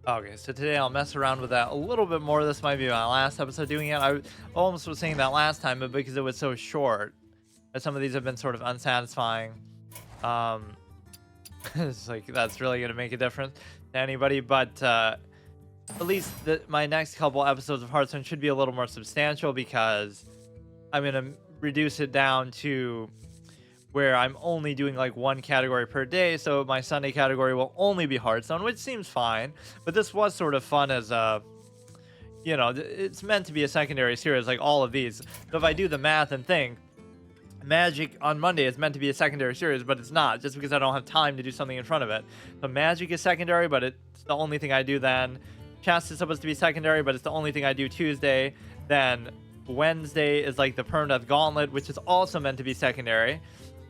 Okay, so today I'll mess around with that a little bit more. This might be my last episode doing it. I almost was saying that last time, but because it was so short, that some of these have been sort of unsatisfying. Um, it's like that's really gonna make a difference to anybody. But at least my next couple episodes of Hearthstone should be a little more substantial because I'm gonna reduce it down to where I'm only doing like one category per day. So my Sunday category will only be Hearthstone, which seems fine. But this was sort of fun as a, it's meant to be a secondary series like all of these. So if I do the math and think, Magic on Monday is meant to be a secondary series, but it's not, just because I don't have time to do something in front of it. So Magic is secondary, but it's the only thing I do then. Chess is supposed to be secondary, but it's the only thing I do Tuesday. Then Wednesday is like the Permadeath Gauntlet, which is also meant to be secondary.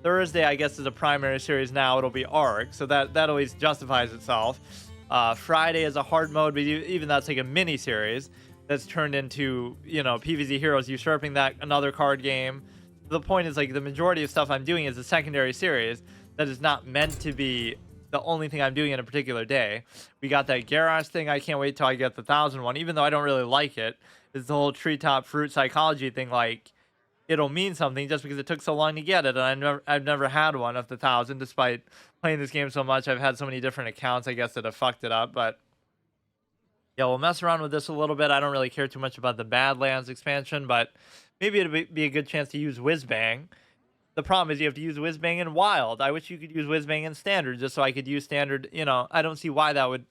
Thursday, I guess, is a primary series now. It'll be Arc, so that at least justifies itself. Friday is a hard mode, but even that's like a mini series that's turned into, PvZ Heroes usurping that another card game. The point is, like, the majority of stuff I'm doing is a secondary series that is not meant to be the only thing I'm doing in a particular day. We got that Garrosh thing. I can't wait till I get the 1,000 one, even though I don't really like it. It's the whole treetop fruit psychology thing, like, it'll mean something just because it took so long to get it, and I've never had one of the 1,000, despite playing this game so much. I've had so many different accounts, I guess, that have fucked it up. But yeah, we'll mess around with this a little bit. I don't really care too much about the Badlands expansion, but maybe it'll be a good chance to use Whizbang. The problem is you have to use Whizbang in Wild. I wish you could use Whizbang in Standard, just so I could use Standard. I don't see why that would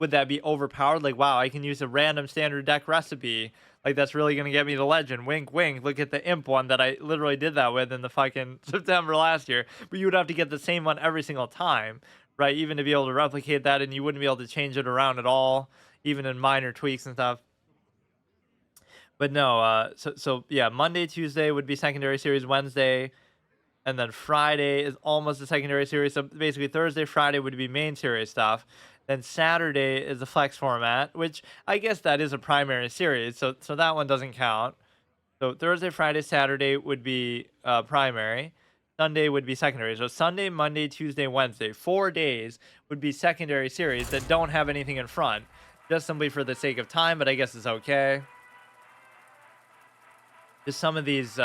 that be overpowered. Like, wow, I can use a random Standard deck recipe. Like, that's really going to get me to Legend. Wink, wink. Look at the Imp one that I literally did that with in the fucking September last year. But you would have to get the same one every single time, right? Even to be able to replicate that, and you wouldn't be able to change it around at all, even in minor tweaks and stuff. But no, so yeah, Monday, Tuesday would be secondary series, Wednesday, and then Friday is almost a secondary series. So basically Thursday, Friday would be main series stuff. Then Saturday is the flex format, which I guess that is a primary series, so that one doesn't count. So Thursday, Friday, Saturday would be primary. Sunday would be secondary. So Sunday, Monday, Tuesday, Wednesday, 4 days would be secondary series that don't have anything in front, just simply for the sake of time, but I guess it's okay. Just some of these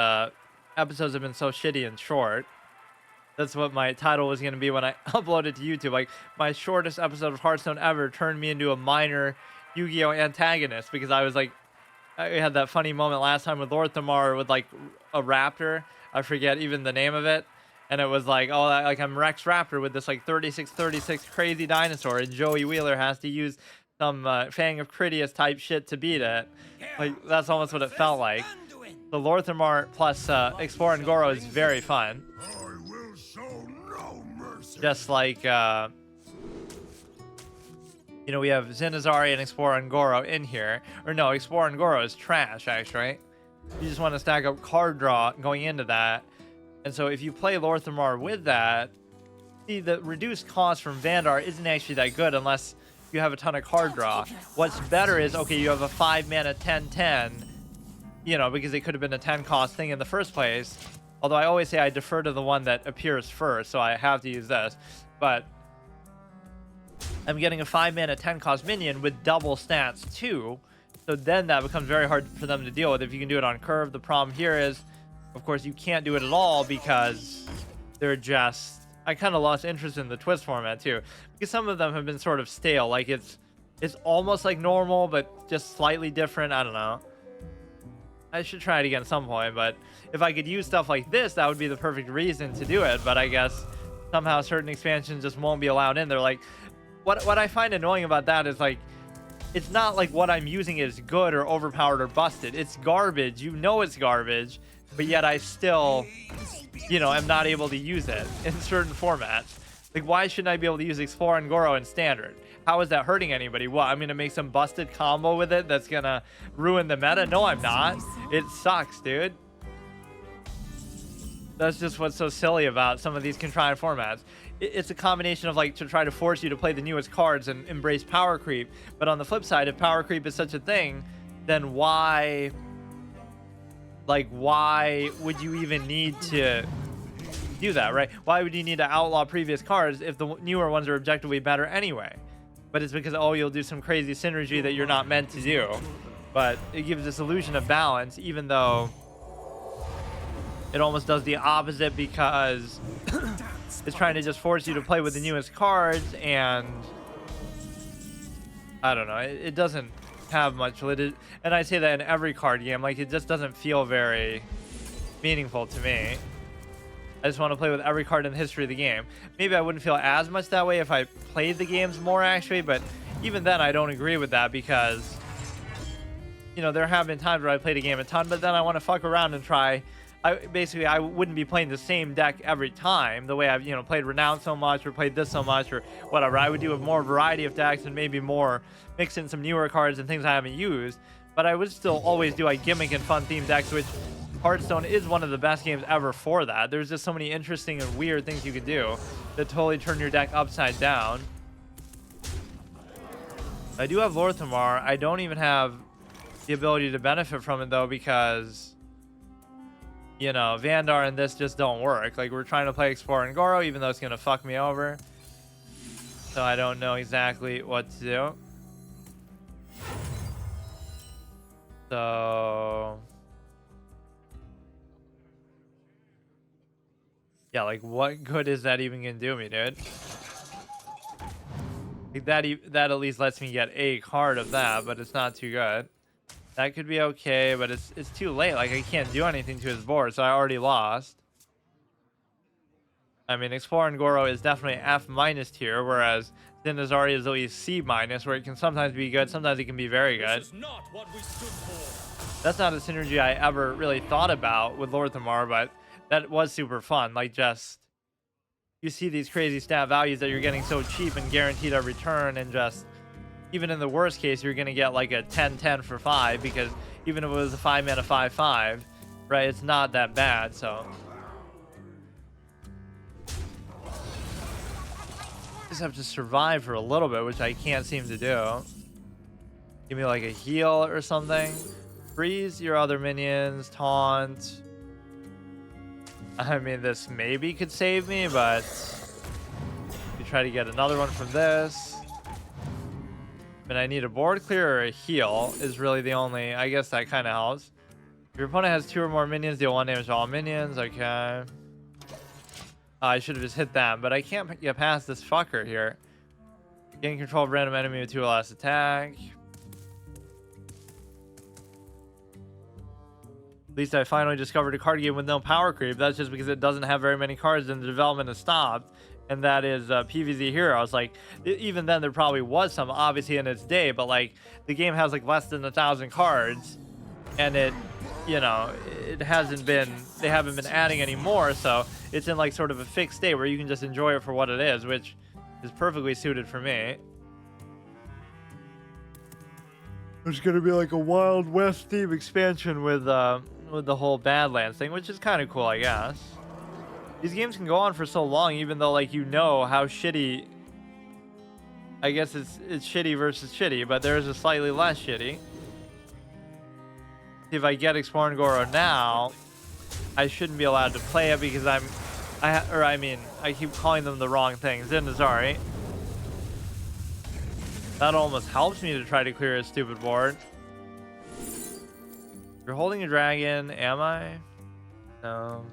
episodes have been so shitty and short. That's what my title was going to be when I uploaded to YouTube. Like, my shortest episode of Hearthstone ever turned me into a minor Yu-Gi-Oh! Antagonist, because I was like, I had that funny moment last time with Lor'themar with like a raptor. I forget even the name of it. And it was like, oh, like I'm Rex Raptor with this like 36 crazy dinosaur, and Joey Wheeler has to use some Fang of Critias type shit to beat it. Like, that's almost what it felt like. The Lor'themar plus Explore and Goro is very fun. Just like, we have Zin-Azshari and Explore and Goro in here. Or no, Explore and Goro is trash, actually, right? You just want to stack up card draw going into that. And so if you play Lor'themar with that, see, the reduced cost from Vandar isn't actually that good unless you have a ton of card draw. What's better is, okay, you have a 5 mana 10/10, because it could have been a 10 cost thing in the first place. Although I always say I defer to the one that appears first, so I have to use this. But I'm getting a 5 mana 10 cost minion with double stats too. So then that becomes very hard for them to deal with if you can do it on curve. The problem here is, of course, you can't do it at all because they're just... I kind of lost interest in the twist format too, because some of them have been sort of stale. Like, it's almost like normal, but just slightly different. I don't know. I should try it again at some point, but if I could use stuff like this, that would be the perfect reason to do it. But I guess somehow certain expansions just won't be allowed in. They're like, what I find annoying about that is, like, it's not like what I'm using is good or overpowered or busted. It's garbage. It's garbage, but yet I still, am not able to use it in certain formats. Like, why shouldn't I be able to use Explore and Goro in Standard? How is that hurting anybody? What, I'm going to make some busted combo with it that's going to ruin the meta? No, I'm not. It sucks, dude. That's just what's so silly about some of these contrived formats. It's a combination of, like, to try to force you to play the newest cards and embrace power creep. But on the flip side, if power creep is such a thing, then why would you even need to do that, right? Why would you need to outlaw previous cards if the newer ones are objectively better anyway? but it's because, oh, you'll do some crazy synergy that you're not meant to do. But it gives this illusion of balance, even though it almost does the opposite, because it's trying to just force you to play with the newest cards, and I don't know, it doesn't have much validity. And I say that in every card game, like, it just doesn't feel very meaningful to me. I just want to play with every card in the history of the game. Maybe I wouldn't feel as much that way if I played the games more, actually, but even then I don't agree with that, because, you know, there have been times where I played a game a ton, but then I want to fuck around and try. I wouldn't be playing the same deck every time, the way I've, you know, played Renown so much or played this so much or whatever. I would do a more variety of decks and maybe more mix in some newer cards and things I haven't used, but I would still always do like gimmick and fun themed decks, which Hearthstone is one of the best games ever for that. There's just so many interesting and weird things you can do that totally turn your deck upside down. I do have Lor'themar. I don't even have the ability to benefit from it though, because, you know, Vandar and this just don't work. Like, we're trying to play Explore and Goro, even though it's gonna fuck me over. So I don't know exactly what to do. So yeah, like, what good is that even gonna do me, dude? Like, that at least lets me get a card of that, but it's not too good. That could be okay, but it's too late. Like, I can't do anything to his board, so I already lost. I mean, Explore and Goro is definitely F- tier, whereas Zin-Azshari is at least C-, where it can sometimes be good, sometimes it can be very good. That's not a synergy I ever really thought about with Lor'themar, but that was super fun. Like, just, you see these crazy stat values that you're getting so cheap and guaranteed every turn, and just, even in the worst case, you're gonna get like a 10-10 for 5, because even if it was a 5-mana 5-5, right, it's not that bad. So just have to survive for a little bit, which I can't seem to do. Give me like a heal or something. Freeze your other minions. Taunt. I mean, this maybe could save me, but you try to get another one from this. I mean, I need a board clear or a heal is really the only, I guess that kind of helps. If your opponent has 2 or more minions, deal 1 damage to all minions. Okay. I should have just hit that, but I can't get past this fucker here. Gain control of random enemy with 2 or less attack. At least I finally discovered a card game with no power creep. That's just because it doesn't have very many cards and the development has stopped. And that is PvZ Heroes. Like, even then there probably was some, obviously, in its day, but like, the game has like less than 1,000 cards, and it, you know, it hasn't been, they haven't been adding any more, so it's in like sort of a fixed state where you can just enjoy it for what it is, which is perfectly suited for me. There's gonna be like a Wild West theme expansion with the whole Badlands thing, which is kind of cool, I guess. These games can go on for so long, even though, like, you know how shitty, I guess it's shitty versus shitty, but there's a slightly less shitty. If I get Explore and Goro now, I shouldn't be allowed to play it because I keep calling them the wrong things. Zin-Azshari. That almost helps me to try to clear a stupid board. You're holding a dragon, am I? No.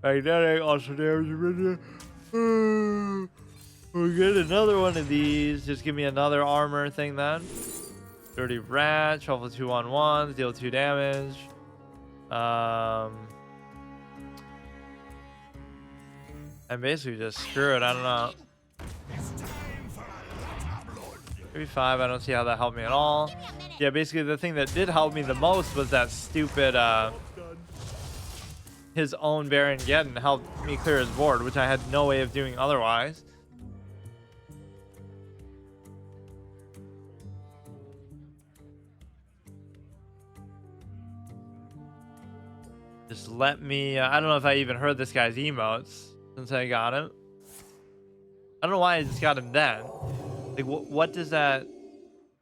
Magnetic, also damage your minion. We'll get another one of these. Just give me another armor thing then. Dirty Rat, shuffle 2 1/1s, deal 2 damage. I'm basically just screwed. I don't know. Maybe 5. I don't see how that helped me at all. Yeah, basically the thing that did help me the most was that stupid his own Baron Geddon helped me clear his board, which I had no way of doing otherwise. Just let me, I don't know if I even heard this guy's emotes since I got him. I don't know why I just got him then. Like, what does that,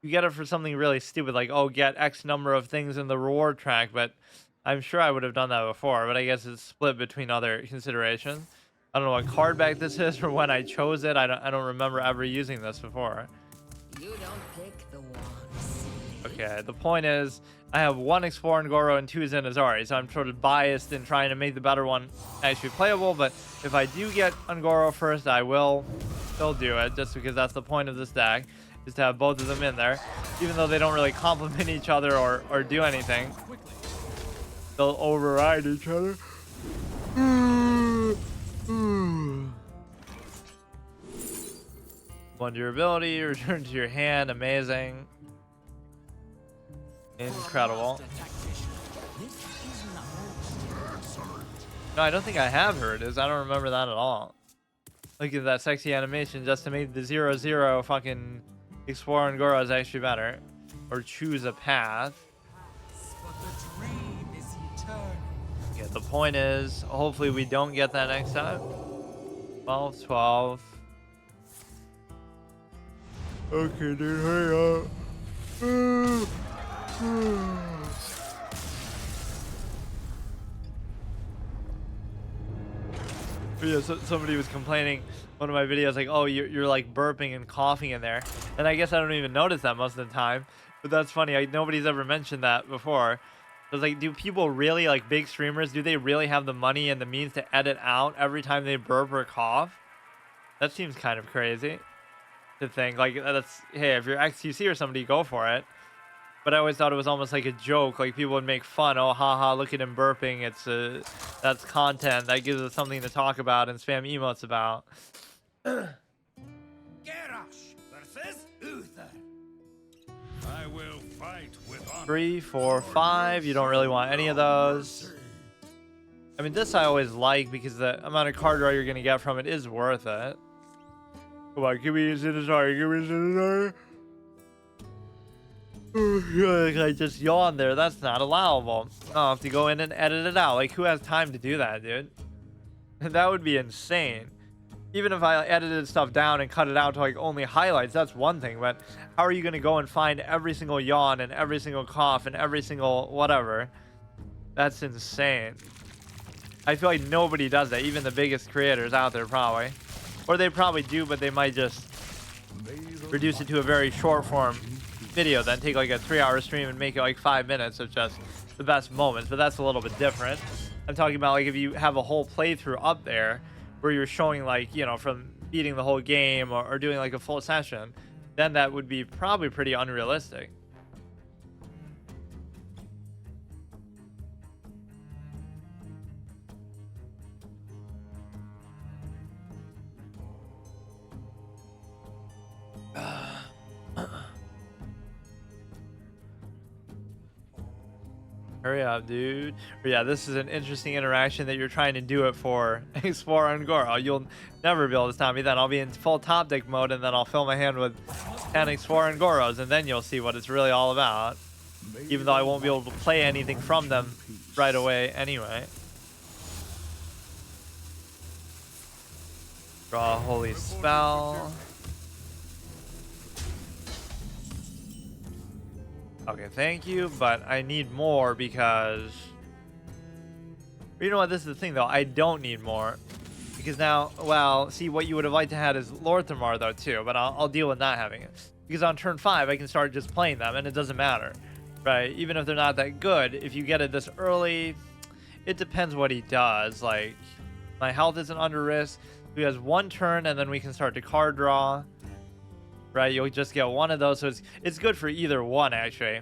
you get it for something really stupid, like, oh, get X number of things in the reward track, but I'm sure I would have done that before, but I guess it's split between other considerations. I don't know what card back this is or when I chose it. I don't remember ever using this before. You don't pick the ones. Okay, the point is, I have 1 Explorer Ngoro and 2 Zin-Azshari, so I'm sort of biased in trying to make the better one actually playable, but if I do get Ngoro first, I will still do it, just because that's the point of this deck, is to have both of them in there. Even though they don't really complement each other or do anything, they'll override each other. One durability, return to your hand, amazing. Incredible. No, I don't think I have heard this. I don't remember that at all. Look at that sexy animation just to make the 0/0 fucking Explore and Goro is actually better. Or choose a path. Yeah, the point is, hopefully we don't get that next time. 12, 12. Okay, dude, hurry up. Yeah, so somebody was complaining one of my videos like, oh, you're like burping and coughing in there, and I guess I don't even notice that most of the time, but that's funny. Nobody's ever mentioned that before. So it's like, do people really, like big streamers, do they really have the money and the means to edit out every time they burp or cough? That seems kind of crazy to think. Like, that's, hey, if you're XQC or somebody, go for it. But I always thought it was almost like a joke. Like, people would make fun. Oh, haha, look at him burping. It's that's content. That gives us something to talk about and spam emotes about. Garrosh versus Uther. I will fight with honor. 3, 4, 5. You don't really want any of those. I mean, this I always like because the amount of card draw you're going to get from it is worth it. Come on, give me a Zin-Azshari. Give me a Zin-Azshari. I just yawned there. That's not allowable. I'll have to go in and edit it out. Like, who has time to do that, dude? That would be insane. Even if I edited stuff down and cut it out to like only highlights, that's one thing. But how are you going to go and find every single yawn and every single cough and every single whatever? That's insane. I feel like nobody does that. Even the biggest creators out there probably. Or they probably do, but they might just reduce it to a very short form video, then take like a 3-hour stream and make it like 5 minutes of just the best moments. But that's a little bit different. I'm talking about like if you have a whole playthrough up there where you're showing like, you know, from beating the whole game or doing like a full session, then that would be probably pretty unrealistic. Hurry up, dude. But yeah, this is an interesting interaction that you're trying to do it for Explore and Goro. You'll never be able to stop me then. I'll be in full top deck mode and then I'll fill my hand with 10 Explore and Goros and then you'll see what it's really all about. Even though I won't be able to play anything from them right away anyway. Draw a holy spell. Okay, thank you, but I need more because... You know what, this is the thing though, I don't need more. Because now, well, see, what you would have liked to have is Lor'themar though too, but I'll deal with not having it. Because on turn 5, I can start just playing them and it doesn't matter, right? Even if they're not that good, if you get it this early, it depends what he does. Like, my health isn't under risk. He has 1 turn and then we can start to card draw. Right, you'll just get one of those, so it's good for either one actually.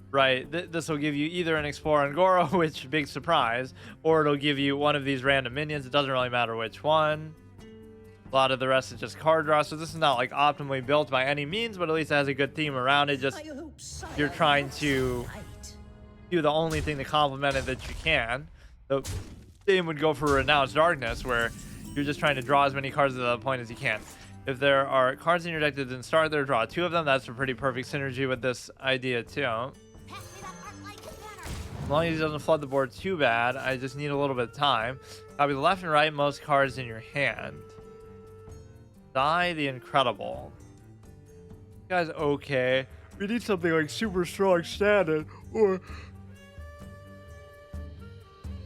Right, this will give you either an Explorer and Goro, which big surprise, or it'll give you one of these random minions. It doesn't really matter which one. A lot of the rest is just card draw, so this is not like optimally built by any means, but at least it has a good theme around it. Just you're trying to do the only thing to complement it that you can. The same would go for Renounced Darkness, where you're just trying to draw as many cards at the point as you can. If there are cards in your deck that didn't start there, draw 2 of them. That's a pretty perfect synergy with this idea too. As long as he doesn't flood the board too bad, I just need a little bit of time. Copy the left and right most cards in your hand. Die the Incredible. This guy's okay. We need something like super strong standard, or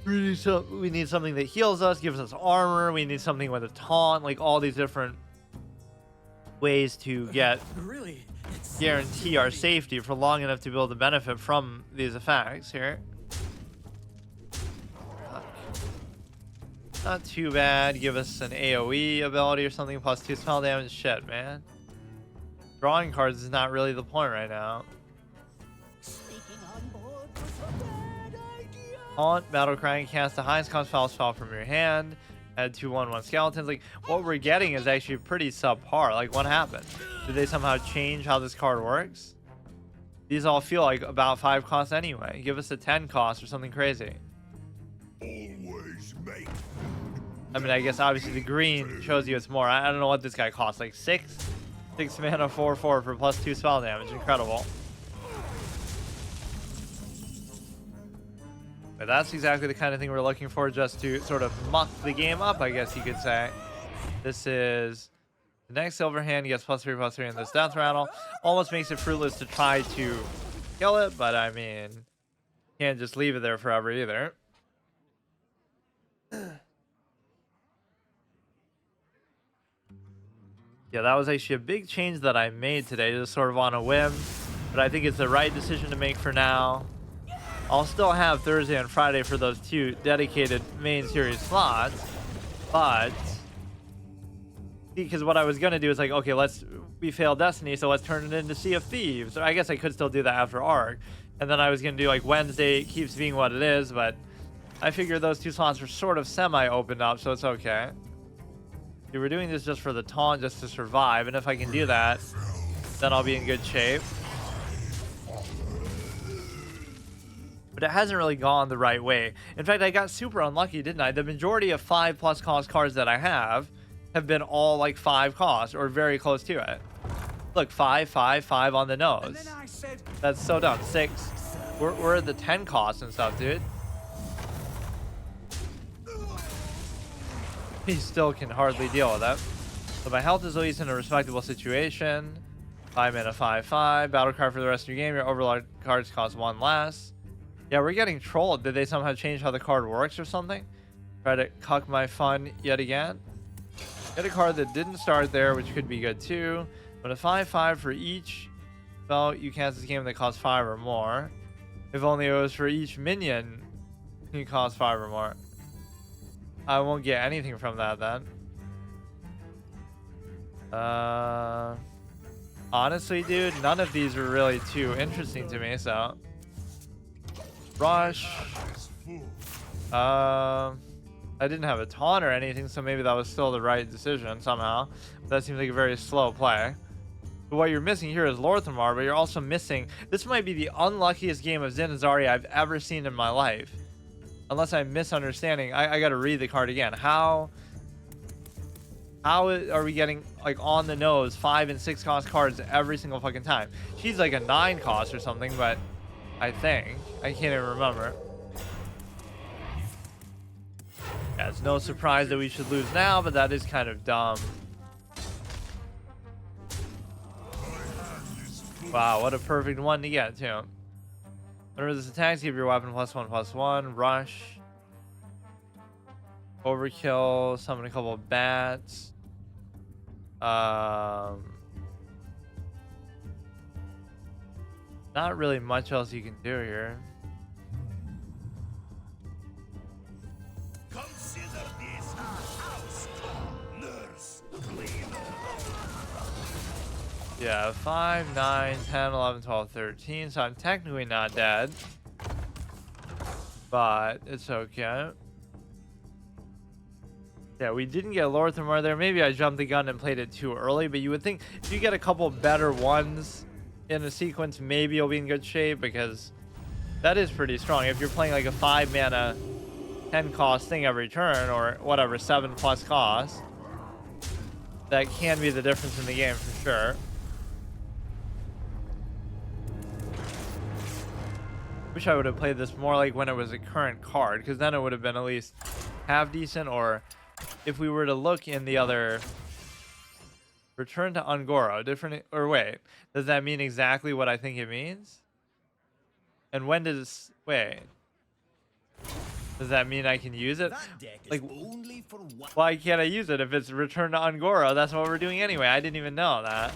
we need something that heals us, gives us armor. We need something with a taunt, like all these different ways to get Really? guarantee our safety for long enough to be able to benefit from these effects here. Not too bad. Give us an AoE ability or something, plus 2 spell damage. Shit, man. Drawing cards is not really the point right now. Haunt, battle crying, cast the highest cost spell from your hand. Add 2/1/1 skeletons. Like, what we're getting is actually pretty subpar. Like, what happened? Did they somehow change how this card works? These all feel like about 5 costs anyway. Give us a 10 cost or something crazy. Always make. I mean, I guess obviously the green shows you it's more. I don't know what this guy costs. Like 6 mana 4/4 for plus 2 spell damage. Incredible. But that's exactly the kind of thing we're looking for, just to sort of muck the game up, I guess you could say. This is the next silver hand gets +3/+3 in this death rattle. Almost makes it fruitless to try to kill it, but I mean, can't just leave it there forever either. Yeah, that was actually a big change that I made today, just sort of on a whim. But I think it's the right decision to make for now. I'll still have Thursday and Friday for those 2 dedicated main series slots, but because what I was gonna do is like, okay, we failed Destiny, so let's turn it into Sea of Thieves. Or I guess I could still do that after Arc, and then I was gonna do like Wednesday. It keeps being what it is, but I figured those 2 slots are sort of semi-opened up, so it's okay. See, we're doing this just for the taunt, just to survive, and if I can do that, then I'll be in good shape. But it hasn't really gone the right way. In fact, I got super unlucky, didn't I? The majority of 5+ cost cards that I have been all like 5 cost or very close to it. Look, 5, 5, 5 on the nose. That's so dumb. 6. We're at the 10 cost and stuff, dude. He still can hardly deal with that. So my health is at least in a respectable situation. 5 mana, 5/5. Battle card for the rest of your game. Your overlord cards cost 1 less. Yeah, we're getting trolled. Did they somehow change how the card works or something? Try to cuck my fun yet again. Get a card that didn't start there, which could be good too. But a 5/5 for each spell you cast this game that costs 5 or more. If only it was for each minion you cost 5 or more. I won't get anything from that then. Honestly, dude, none of these are really too interesting to me, so. Rush. I didn't have a taunt or anything, so maybe that was still the right decision somehow. That seems like a very slow play. But what you're missing here is Lor'themar, but you're also missing... This might be the unluckiest game of Zin-Azshari I've ever seen in my life. Unless I'm misunderstanding. I gotta read the card again. How are we getting, like, on the nose 5 and 6 cost cards every single fucking time? She's like a 9 cost or something, but I think. I can't even remember. Yeah, it's no surprise that we should lose now, but that is kind of dumb. Wow, what a perfect one to get, too. Whenever this attacks, give your weapon +1/+1. Rush. Overkill. Summon a couple of bats. Not really much else you can do here. Consider this a house, nurse cleaner. Yeah, 5, 9, 10, 11, 12, 13. So I'm technically not dead. But it's okay. Yeah, we didn't get Lor'themar there. Maybe I jumped the gun and played it too early. But you would think if you get a couple better ones in a sequence, maybe you'll be in good shape, because that is pretty strong. If you're playing like a 5 mana, 10 cost thing every turn, or whatever, 7+ cost, that can be the difference in the game for sure. Wish I would have played this more like when it was a current card, because then it would have been at least half decent. Or if we were to look in the other... Return to Ungoro, different, or wait, does that mean exactly what I think it means? And when does, wait, does that mean I can use it? Like, why can't I use it if it's Return to Ungoro? That's what we're doing anyway. I didn't even know that.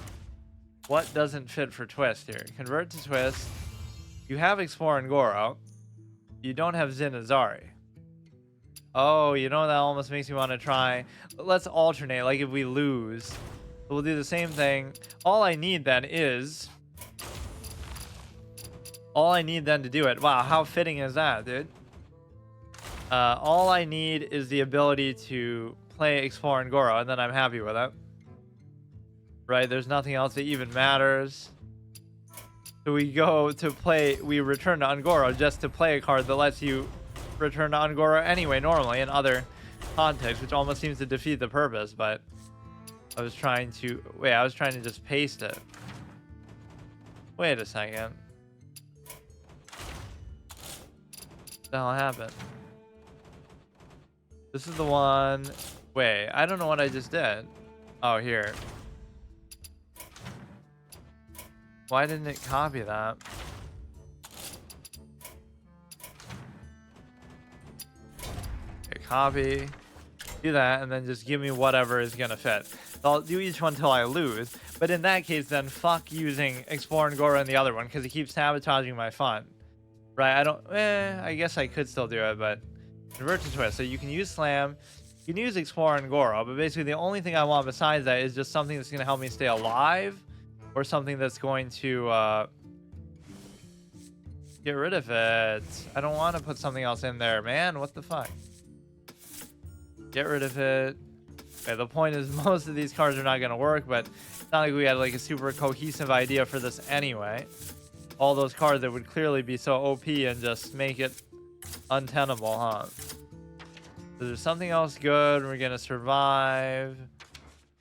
What doesn't fit for Twist here? Convert to Twist. You have Explore and Goro. You don't have Zin-Azshari. Oh, you know, that almost makes me want to try. Let's alternate, like if we lose. We'll do the same thing. All I need then is... All I need then to do it. Wow, how fitting is that, dude? All I need is the ability to play Explore and Goro, and then I'm happy with it. Right, there's nothing else that even matters. So we go to play, we return to Ungoro just to play a card that lets you return to Ungoro anyway, normally, in other contexts, which almost seems to defeat the purpose, but I was trying to, wait, I was trying to just paste it. Wait a second. What the hell happened? This is the one, wait, I don't know what I just did. Oh, here. Why didn't it copy that? Okay, copy. Do that, and then just give me whatever is gonna fit. So I'll do each one until I lose. But in that case, then fuck using Explore and Goro and the other one, because it keeps sabotaging my fun. Right, I don't... I guess I could still do it, but... Convert to Twist. So you can use Slam, you can use Explore and Goro, but basically the only thing I want besides that is just something that's gonna help me stay alive, or something that's going to get rid of it. I don't want to put something else in there, man. What the fuck? Get rid of it. Okay, the point is most of these cards are not going to work, but it's not like we had like a super cohesive idea for this anyway. All those cards that would clearly be so OP and just make it untenable, huh? So there's something else good. We're going to survive.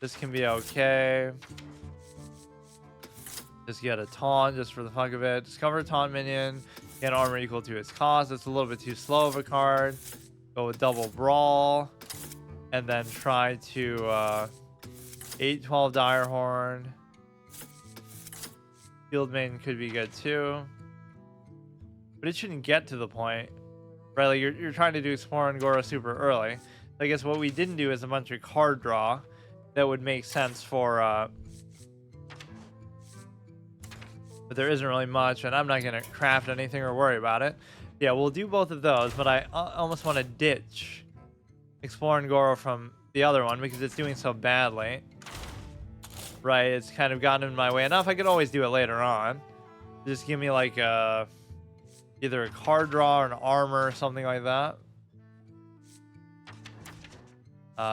This can be okay. Just get a taunt just for the fuck of it. Discover a taunt minion. Get armor equal to its cost. It's a little bit too slow of a card. Go with double brawl. And then try to 8-12 Direhorn. Field Maiden could be good too. But it shouldn't get to the point. Right? Like you're trying to do Explore and Goro super early. I guess what we didn't do is a bunch of card draw that would make sense for but there isn't really much, and I'm not going to craft anything or worry about it. Yeah, we'll do both of those, but I almost want to ditch Explore and Goro from the other one because it's doing so badly. Right, it's kind of gotten in my way enough. I could always do it later on. Just give me like either a card draw or an armor or something like that.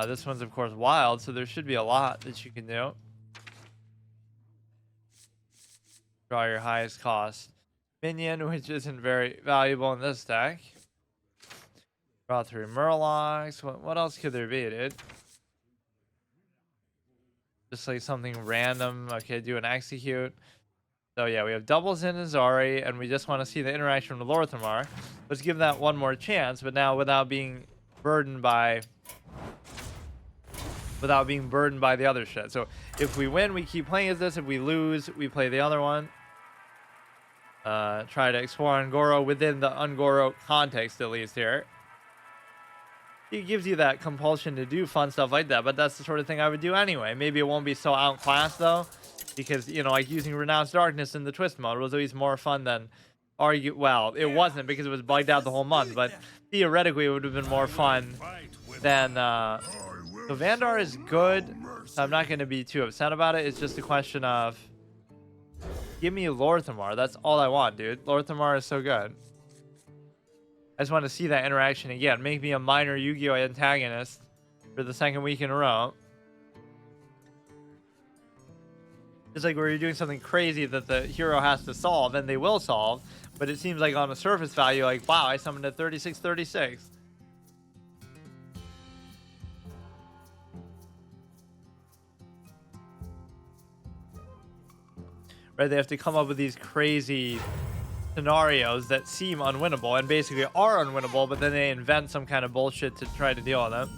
This one's, of course, wild, so there should be a lot that you can do. Draw your highest cost minion, which isn't very valuable in this deck. Draw 3 Murlocs. What else could there be, dude? Just like something random. Okay, do an execute. So yeah, we have double Zin-Azshari, and we just want to see the interaction with Lor'themar. Let's give that one more chance, but now without being burdened by the other shit. So if we win, we keep playing as this. If we lose, we play the other one. Try to Explore and Goro within the Ungoro context, at least here. It gives you that compulsion to do fun stuff like that, but that's the sort of thing I would do anyway. Maybe it won't be so outclassed though, because, you know, like using Renounced Darkness in the Twist mode was always more fun than well, it wasn't because it was bugged out the whole month, but theoretically it would have been more fun than so Vandar is good, so I'm not going to be too upset about it. It's just a question of give me Lor'themar. That's all I want, dude. Lor'themar is so good. I just want to see that interaction again. Make me a minor Yu-Gi-Oh! Antagonist for the second week in a row. It's like where you're doing something crazy that the hero has to solve, and they will solve, but it seems like on a surface value, like, wow, I summoned a 36-36. Right, they have to come up with these crazy scenarios that seem unwinnable and basically are unwinnable, but then they invent some kind of bullshit to try to deal with them.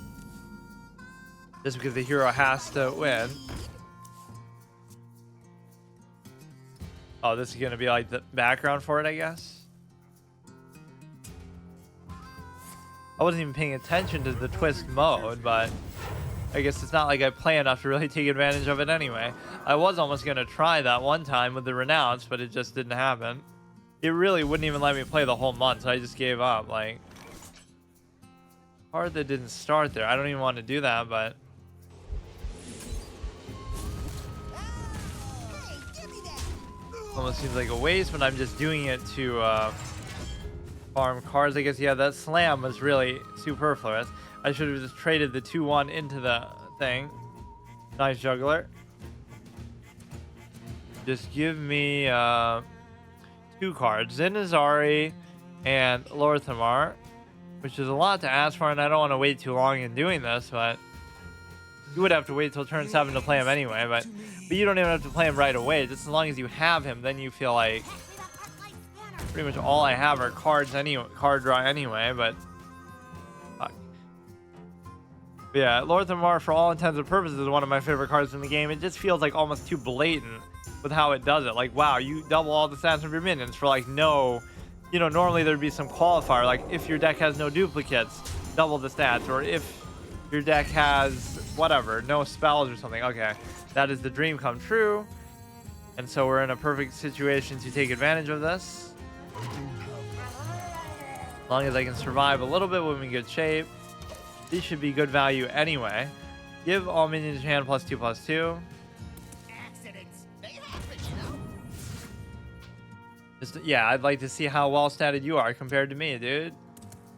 Just because the hero has to win. Oh, this is going to be like the background for it, I guess. I wasn't even paying attention to the Twist mode, but I guess it's not like I play enough to really take advantage of it anyway. I was almost going to try that one time with the Renounce, but it just didn't happen. It really wouldn't even let me play the whole month, so I just gave up. Like, card that didn't start there. I don't even want to do that, but almost seems like a waste when I'm just doing it to farm cards. I guess, yeah, that slam was really superfluous. I should have just traded the 2/1 into the thing. Nice juggler. Just give me 2 cards, Zin-Azshari and Lor'themar, which is a lot to ask for, and I don't want to wait too long in doing this, but you would have to wait till turn 7 to play him anyway, but you don't even have to play him right away. Just as long as you have him, then you feel like pretty much all I have are cards anyway, card draw anyway, but fuck. But yeah, Lor'themar, for all intents and purposes, is one of my favorite cards in the game. It just feels like almost too blatant with how it does it. Like, wow, you double all the stats of your minions for like no, you know, normally there'd be some qualifier, like if your deck has no duplicates, double the stats, or if your deck has whatever, no spells or something. Okay, that is the dream come true, and so we're in a perfect situation to take advantage of this. As long as I can survive a little bit, we're in good shape. These should be good value anyway. Give all minions your hand +2/+2. Just, yeah, I'd like to see how well statted you are compared to me, dude.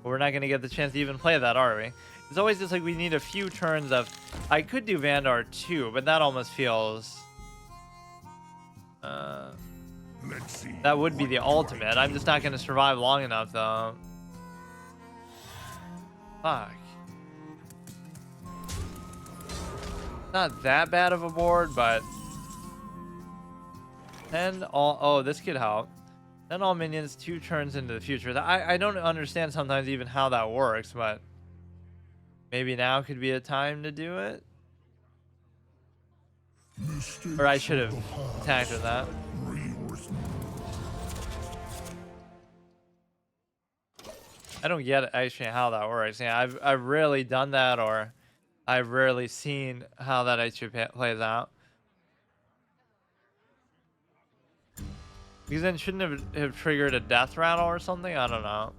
But we're not going to get the chance to even play that, are we? It's always just like we need a few turns of... I could do Vanguard too, but that almost feels... that would be the ultimate. I'm just not going to survive long enough, though. Fuck. Not that bad of a board, but... 10 all... Oh, this could help. 10 all minions, 2 turns into the future. I don't understand sometimes even how that works, but... Maybe now could be a time to do it? Or I should have attacked with that. I don't get actually how that works. Yeah, I've rarely done that, or I've rarely seen how that actually plays out. Because then shouldn't have triggered a death rattle or something? I don't know.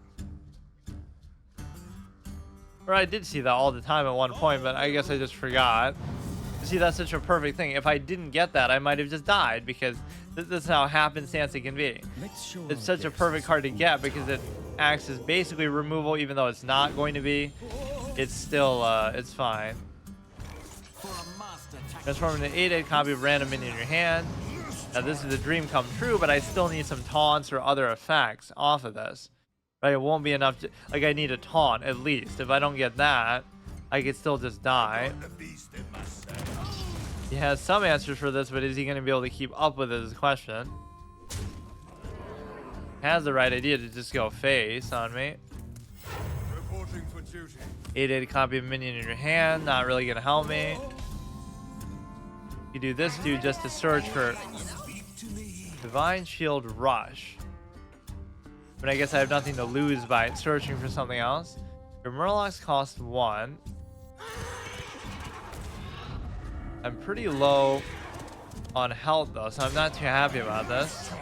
Or I did see that all the time at one point, but I guess I just forgot. See, that's such a perfect thing. If I didn't get that, I might have just died, because this is how happenstance it can be. It's such a perfect card to get because it acts as basically removal, even though it's not going to be. It's still, it's fine. Transform into 8/8 copy of random minion in your hand. Now this is a dream come true, but I still need some taunts or other effects off of this. Right? It won't be enough to, like, I need a taunt at least. If I don't get that, I could still just die. He has some answers for this, but is he going to be able to keep up with it is the question. Has the right idea to just go face on me. 8/8 copy of minion in your hand, not really going to help me. You do this dude just to search for Divine Shield Rush. But I guess I have nothing to lose by searching for something else. Your Murlocs cost 1. I'm pretty low on health though, so I'm not too happy about this.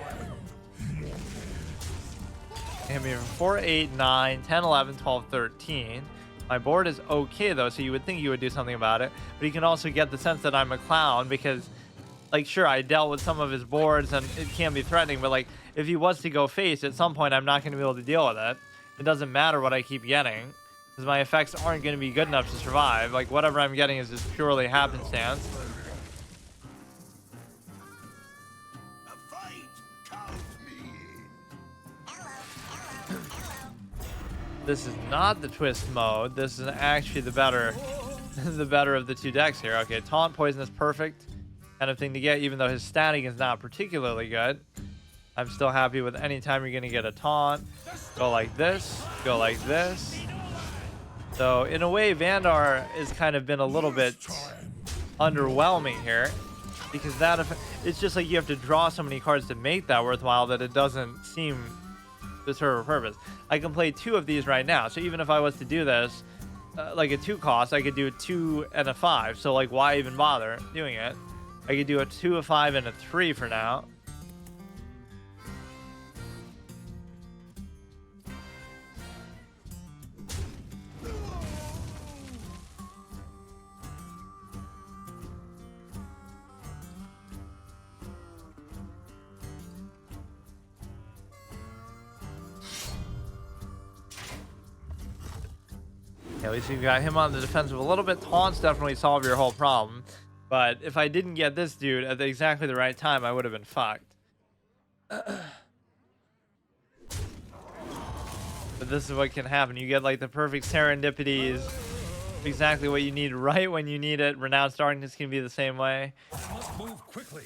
I mean, 4, 8, 9, 10, 11, 12, 13. My board is okay though, so you would think you would do something about it. But you can also get the sense that I'm a clown because, like, sure, I dealt with some of his boards and it can be threatening, but like, if he was to go face, at some point I'm not going to be able to deal with it. It doesn't matter what I keep getting, because my effects aren't going to be good enough to survive. Like, whatever I'm getting is just purely happenstance. This is not the twist mode. This is actually the better, the better of the 2 decks here. Okay, taunt poison is perfect kind of thing to get, even though his statting is not particularly good. I'm still happy with any time you're gonna get a taunt. Go like this, go like this. So in a way, Vandar has kind of been a little bit underwhelming here, because that it's just like you have to draw so many cards to make that worthwhile that it doesn't seem to serve a purpose. I can play 2 of these right now, so even if I was to do this, like a 2 cost, I could do a 2 and a 5. So like, why even bother doing it? I could do a 2, a 5, and a 3 for now. At least we've got him on the defensive a little bit. Taunts definitely solve your whole problem. But if I didn't get this dude at exactly the right time, I would have been fucked. But this is what can happen. You get like the perfect serendipities. Exactly what you need right when you need it. Renounced Darkness can be the same way. Must move quickly.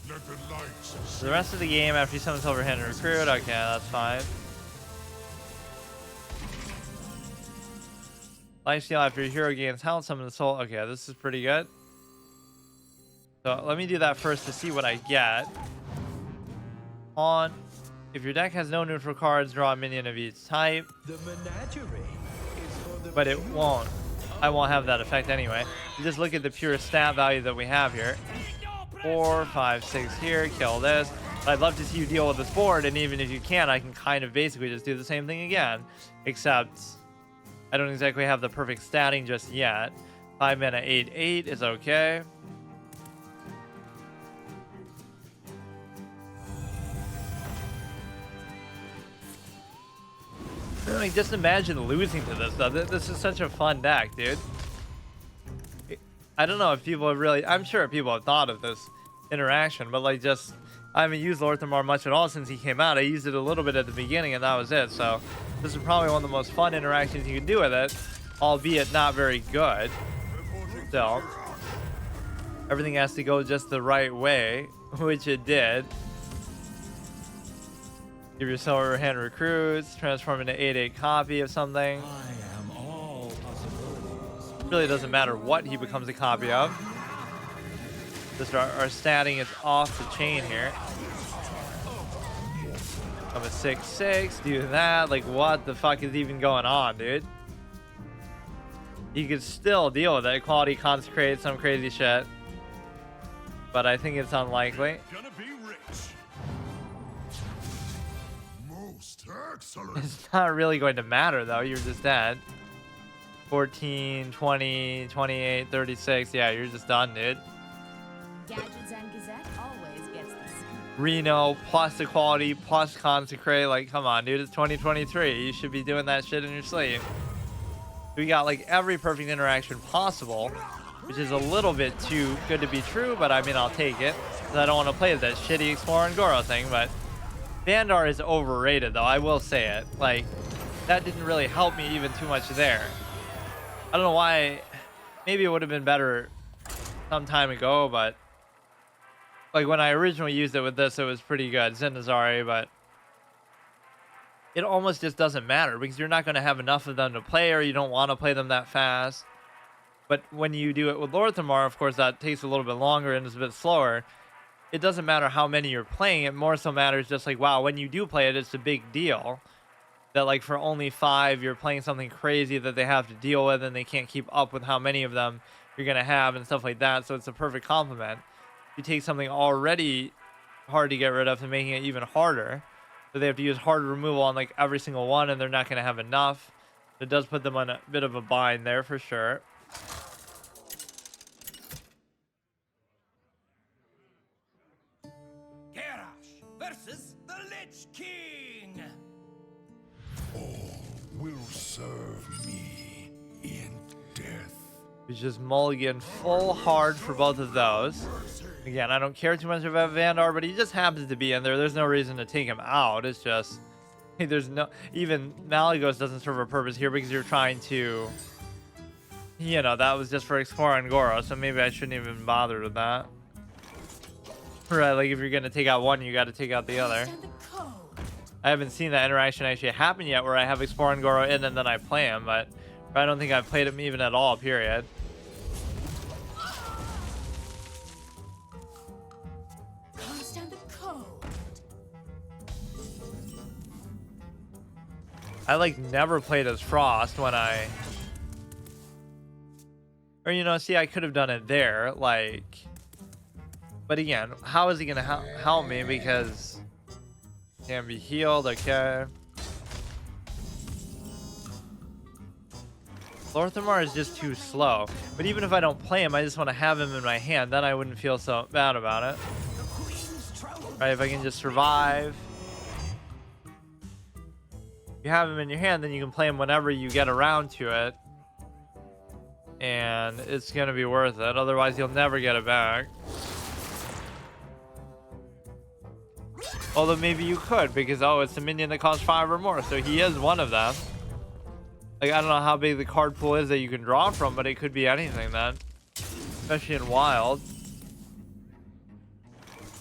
Let the lights So the rest of the game, after you summon Silverhand and Recruit, okay, that's fine. Lifesteal after your hero gains health, summon the soul. Okay, this is pretty good. So let me do that first to see what I get. On, if your deck has no neutral cards, draw a minion of each type. The menagerie is for the But it won't. I won't have that effect anyway. You just look at the pure stat value that we have here. 4, 5, 6 here, kill this. But I'd love to see you deal with this board, and even if you can, I can kind of basically just do the same thing again. Except I don't exactly have the perfect statting just yet. 5 mana 8/8 is okay. Like, just imagine losing to this though. This is such a fun deck, dude. I don't know if people have really, I'm sure people have thought of this interaction, but like, just, I haven't used Lor'themar much at all since he came out. I used it a little bit at the beginning and that was it. So this is probably one of the most fun interactions you can do with it, albeit not very good. Still, everything has to go just the right way, which it did. Give your Silverhand recruits, transform into 8/8 copy of something. I am all possibilities. Really doesn't matter what he becomes a copy of. Just our statting is off the chain here. I'm a 6/6, do that. Like, what the fuck is even going on, dude? You could still deal with it. Equality, consecrate, some crazy shit. But I think it's unlikely. gonna be rich. Most excellent. It's not really going to matter, though. You're just dead. 14, 20, 28, 36. Yeah, you're just done, dude. Gadgets and Gazette always gets this. Reno plus equality plus consecrate. Like, come on, dude. It's 2023. You should be doing that shit in your sleep. We got like every perfect interaction possible, which is a little bit too good to be true, but I mean, I'll take it. 'Cause I don't want to play that shitty Explore and Goro thing, but Vandar is overrated, though. I will say it. Like, that didn't really help me even too much there. I don't know why. Maybe it would have been better some time ago, but like when I originally used it with this, it was pretty good. Zin-Azshari, but it almost just doesn't matter because you're not going to have enough of them to play, or you don't want to play them that fast. But when you do it with Lor'themar, of course, that takes a little bit longer and is a bit slower. It doesn't matter how many you're playing. It more so matters just like, wow, when you do play it, it's a big deal. That like for only 5, you're playing something crazy that they have to deal with, and they can't keep up with how many of them you're going to have and stuff like that. So it's a perfect complement. You take something already hard to get rid of and making it even harder. So they have to use hard removal on like every single one, and they're not going to have enough. It does put them on a bit of a bind there for sure. Garrosh versus the Lich King. All will serve me in death. It's just mulligan full hard for both of those. Again, I don't care too much about Vandar, but he just happens to be in there. There's no reason to take him out. It's just, there's no, even Malygos doesn't serve a purpose here because you're trying to, you know, that was just for Explore and Goro, so maybe I shouldn't even bother with that. Right, like if you're going to take out one, you got to take out the other. Understand the code. I haven't seen that interaction actually happen yet where I have Explore and Goro in and then I play him, but I don't think I've played him even at all, period. Understand the code. I like never played as Frost when I Or, you know, see, I could have done it there, like... But again, how is he going to help me? Because... Can be healed, okay. Lor'themar is just too slow. But even if I don't play him, I just want to have him in my hand. Then I wouldn't feel so bad about it. Right, if I can just survive. You have him in your hand, then you can play him whenever you get around to it. And it's going to be worth it. Otherwise, you'll never get it back. Although maybe you could, because, oh, it's a minion that costs 5 or more. So he is one of them. Like, I don't know how big the card pool is that you can draw from, but it could be anything then. Especially in Wild.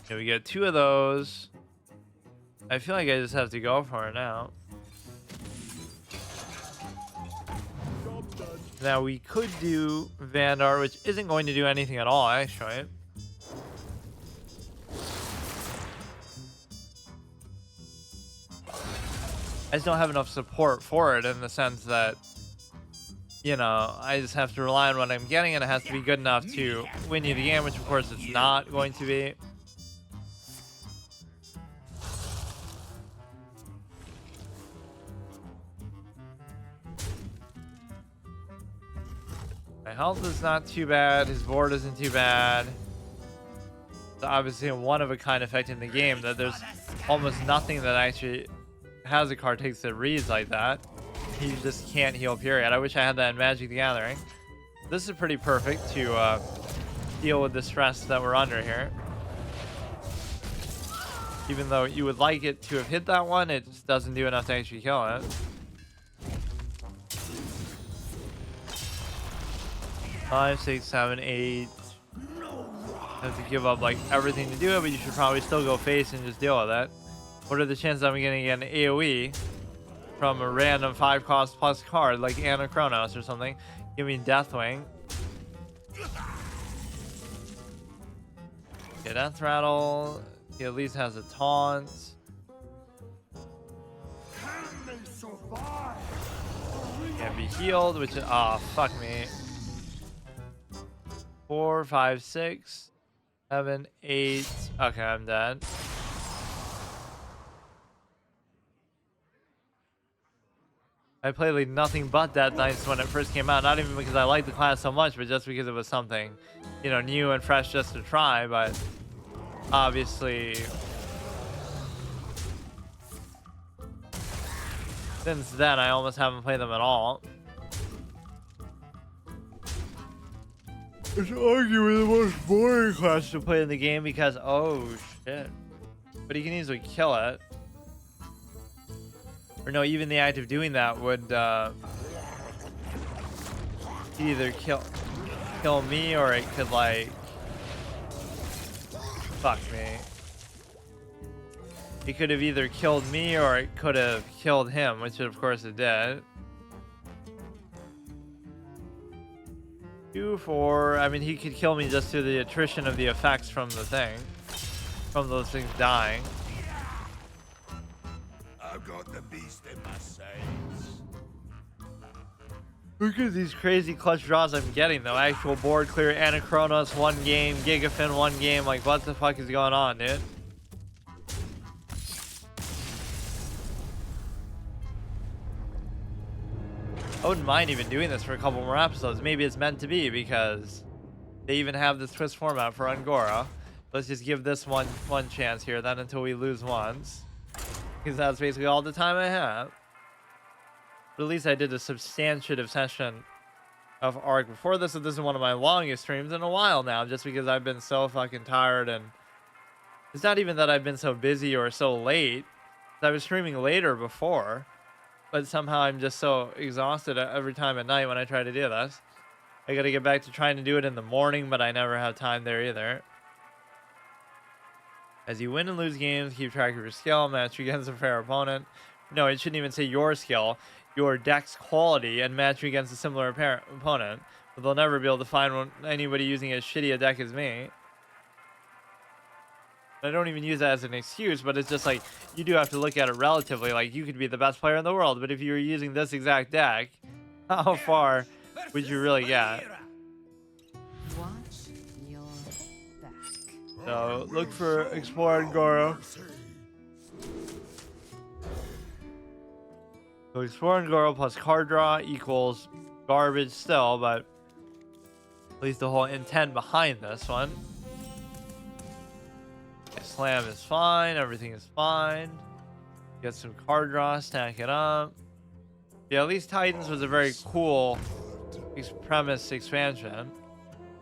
Okay, we get 2 of those. I feel like I just have to go for it now. Now we could do Vanguard, which isn't going to do anything at all, actually. I just don't have enough support for it in the sense that, you know, I just have to rely on what I'm getting, and it has to be good enough to win you the game, which of course it's not going to be. My health is not too bad. His board isn't too bad. It's obviously a one-of-a-kind effect in the game that there's almost nothing that actually has a card takes that reads like that. He just can't heal, period. I wish I had that in Magic the Gathering. This is pretty perfect to deal with the stress that we're under here. Even though you would like it to have hit that one, it just doesn't do enough to actually kill it. Five, 6, 7, 8. Have to give up like everything to do it, but you should probably still go face and just deal with it. What are the chances I'm going to get an AoE from a random 5 cost plus card like Anachronos or something? Give me Deathwing. Okay, Death Rattle. He at least has a taunt. Can't be healed, which is... Oh, fuck me. 4, 5, 6, 7, 8. Okay, I'm dead. I played like nothing but Death Knights when it first came out. Not even because I liked the class so much, but just because it was something, you know, new and fresh just to try. But obviously, since then, I almost haven't played them at all. It's arguably the most boring class to play in the game because, oh shit. But he can easily kill it. Or no, even the act of doing that would either kill me, or it could like fuck me. It could have either killed me or it could have killed him, which of course it did. 2, 4. I mean, he could kill me just through the attrition of the effects from the thing, from those things dying. I've got the beast in my sights. Look at these crazy clutch draws I'm getting though. Actual board clear, Anachronos 1 game, Gigafin 1 game. Like, what the fuck is going on, dude? I wouldn't mind even doing this for a couple more episodes. Maybe it's meant to be because they even have this twist format for Angora. Let's just give this one chance here then until we lose once. Because that's basically all the time I have. But at least I did a substantive session of Arc before this, and this is one of my longest streams in a while now, just because I've been so fucking tired. And it's not even that I've been so busy or so late. I was streaming later before, but somehow I'm just so exhausted every time at night when I try to do this. I gotta get back to trying to do it in the morning, but I never have time there either. As you win and lose games, keep track of your skill, match against a fair opponent. No, it shouldn't even say your skill, your deck's quality, and match you against a similar opponent. But they'll never be able to find anybody using as shitty a deck as me. I don't even use that as an excuse, but it's just like, you do have to look at it relatively. Like, you could be the best player in the world, but if you were using this exact deck, how far would you really get? So look for Explore and Goro. So Explore and Goro plus card draw equals garbage still, but at least the whole intent behind this one. Okay, slam is fine, everything is fine. Get some card draw, stack it up. Yeah, at least Titans was a very cool premise expansion.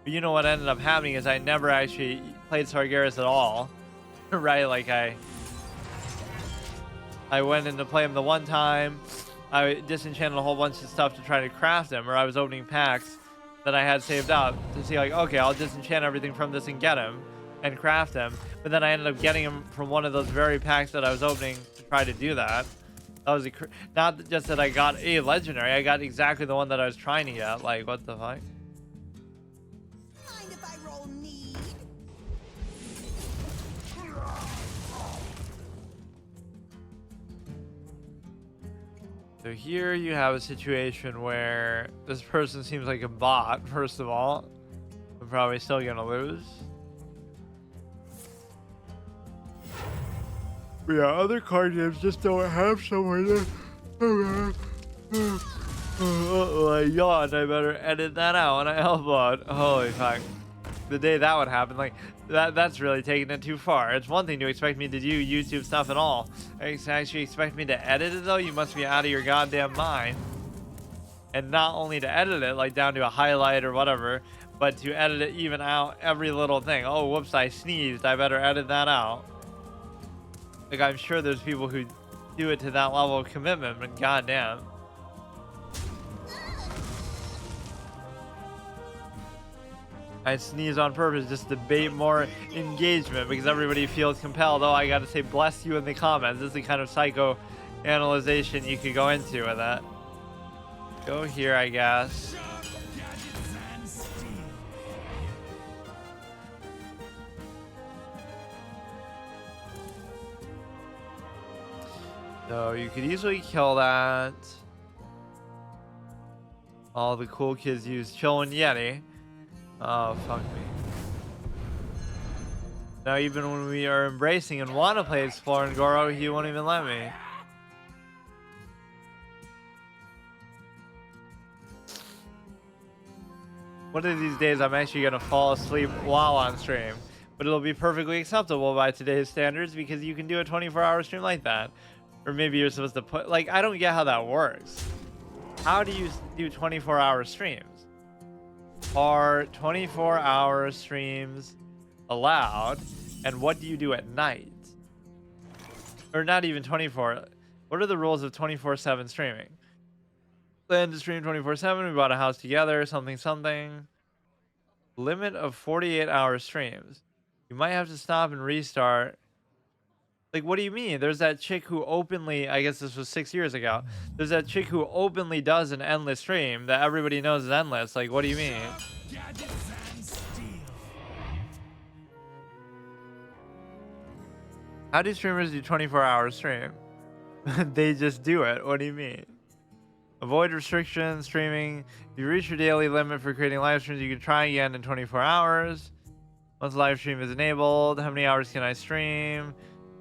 But you know what ended up happening is I never actually played Sargeras at all. Right, like I went in to play him the one time. I disenchanted a whole bunch of stuff to try to craft him, or I was opening packs that I had saved up to see, like, okay, I'll disenchant everything from this and get him and craft him. But then I ended up getting him from one of those very packs that I was opening to try to do that. That was not just that I got a legendary, I got exactly the one that I was trying to get. Like, what the fuck? Mind if I roll need? So here you have a situation where this person seems like a bot, first of all. We're probably still gonna lose. But yeah, other card games just don't have somewhere to... Oh my god, I better edit that out when I upload. Holy fuck. The day that would happen, like, that's really taking it too far. It's one thing to expect me to do YouTube stuff at all. Actually expect me to edit it though? You must be out of your goddamn mind. And not only to edit it, like down to a highlight or whatever, but to edit it even out every little thing. Oh, whoops, I sneezed. I better edit that out. Like, I'm sure there's people who do it to that level of commitment, but goddamn. I sneeze on purpose just to bait more engagement because everybody feels compelled. Oh, I gotta say bless you in the comments. This is the kind of psychoanalyzation you could go into with that. Go here, I guess. So you could easily kill that. All the cool kids use Chill and Yeti. Oh, fuck me. Now even when we are embracing and want to play Explore and Goro, he won't even let me. One of these days I'm actually going to fall asleep while on stream. But it'll be perfectly acceptable by today's standards because you can do a 24-hour stream like that. Or maybe you're supposed to put... Like, I don't get how that works. How do you do 24-hour streams? Are 24-hour streams allowed? And what do you do at night? Or not even 24. What are the rules of 24/7 streaming? Plan to stream 24/7. We bought a house together. Something. Limit of 48-hour streams. You might have to stop and restart. Like, what do you mean? There's that chick who openly, I guess this was 6 years ago. There's that chick who openly does an endless stream that everybody knows is endless. Like, what do you mean? How do streamers do 24-hour stream? They just do it. What do you mean? Avoid restrictions, streaming. If you reach your daily limit for creating live streams, you can try again in 24 hours. Once live stream is enabled, how many hours can I stream?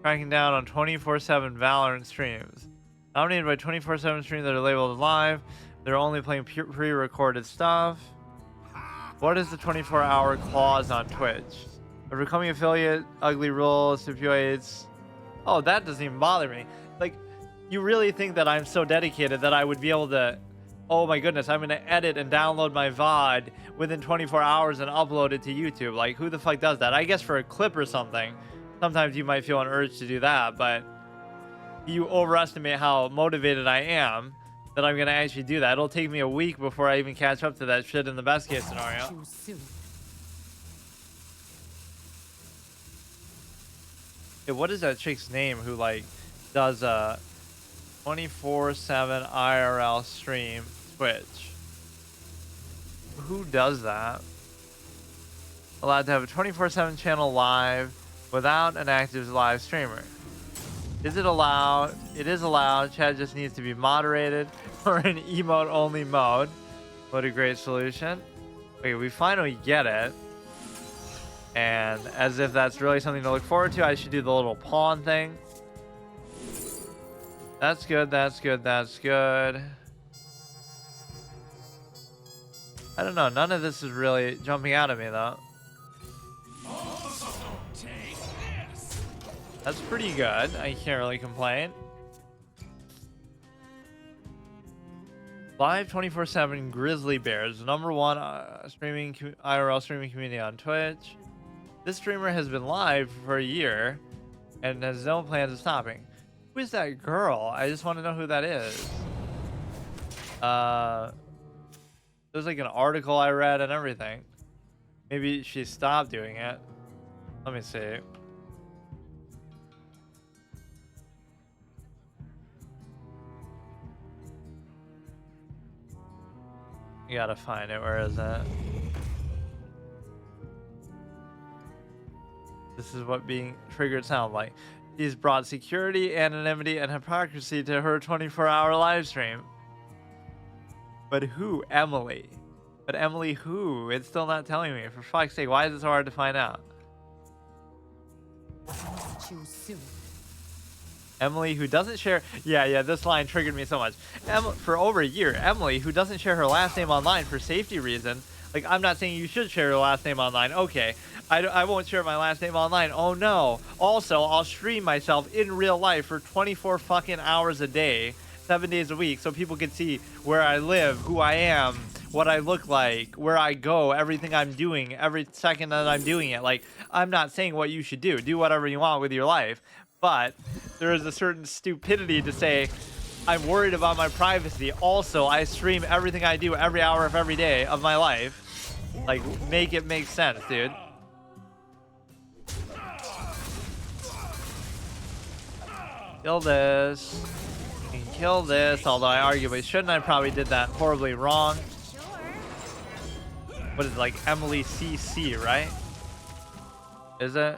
Tracking down on 24/7 Valorant streams. Nominated by 24/7 streams that are labeled live. They're only playing pre-recorded stuff. What is the 24-hour clause on Twitch? A becoming affiliate, ugly rule stipulates. Oh, that doesn't even bother me. Like, you really think that I'm so dedicated that I would be able to... Oh my goodness, I'm going to edit and download my VOD within 24 hours and upload it to YouTube. Like, who the fuck does that? I guess for a clip or something. Sometimes you might feel an urge to do that, but you overestimate how motivated I am that I'm going to actually do that. It'll take me a week before I even catch up to that shit in the best case scenario. Hey, what is that chick's name who, like, does a 24/7 IRL stream Twitch? Who does that? Allowed to have a 24/7 channel live without an active live streamer. Is it allowed? It is allowed. Chat just needs to be moderated or in emote only mode. What a great solution. Okay, we finally get it. And as if that's really something to look forward to, I should do the little pawn thing. That's good, that's good, that's good. I don't know, none of this is really jumping out at me though. That's pretty good, I can't really complain. Live 24/7 Grizzly Bears, #1 streaming IRL streaming community on Twitch. This streamer has been live for a year and has no plans of stopping. Who is that girl? I just want to know who that is. There's like an article I read and everything. Maybe she stopped doing it. Let me see. You gotta find it. Where is it? This is what being triggered sounds like. She's brought security, anonymity, and hypocrisy to her 24-hour live stream. But who? Emily. But Emily who? It's still not telling me. For fuck's sake, why is it so hard to find out? Choose soon. Emily who doesn't share... Yeah, this line triggered me so much. For over a year, Emily who doesn't share her last name online for safety reasons. Like, I'm not saying you should share your last name online. Okay, I won't share my last name online. Oh no. Also, I'll stream myself in real life for 24 fucking hours a day, 7 days a week, so people can see where I live, who I am, what I look like, where I go, everything I'm doing, every second that I'm doing it. Like, I'm not saying what you should do. Do whatever you want with your life. But there is a certain stupidity to say, I'm worried about my privacy. Also, I stream everything I do every hour of every day of my life. Like, make it make sense, dude. Kill this. You can kill this, although I arguably shouldn't. I probably did that horribly wrong. Sure. What is it, like Emily CC, right? Is it?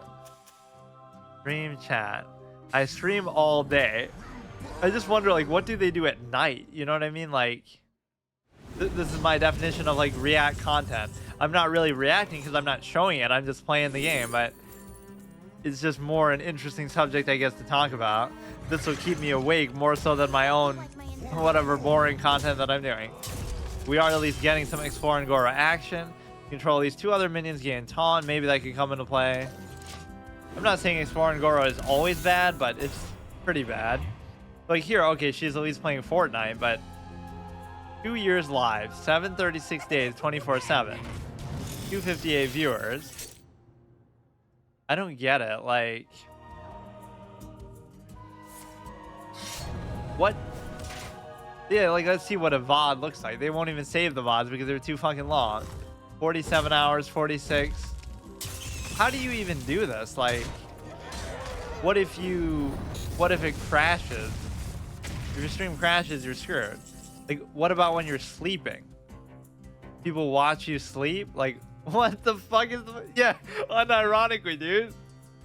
Stream chat. I stream all day. I just wonder, like, what do they do at night? You know what I mean? Like, this is my definition of, like, react content. I'm not really reacting because I'm not showing it. I'm just playing the game, but it's just more an interesting subject, I guess, to talk about. This will keep me awake more so than my own, whatever, boring content that I'm doing. We are at least getting some Explore and Gora action. Control these 2 other minions, gain taunt. Maybe that could come into play. I'm not saying Explore and Gora is always bad, but it's pretty bad. Like here, okay, she's at least playing Fortnite, but 2 years live, 736 days, 24/7, 258 viewers. I don't get it. Like, what? Yeah, like, let's see what a VOD looks like. They won't even save the VODs because they're too fucking long. 47 hours, 46. How do you even do this? Like, what if it crashes? If your stream crashes, you're screwed. Like, what about when you're sleeping? People watch you sleep? Like, what the fuck is the... Yeah, unironically, dude.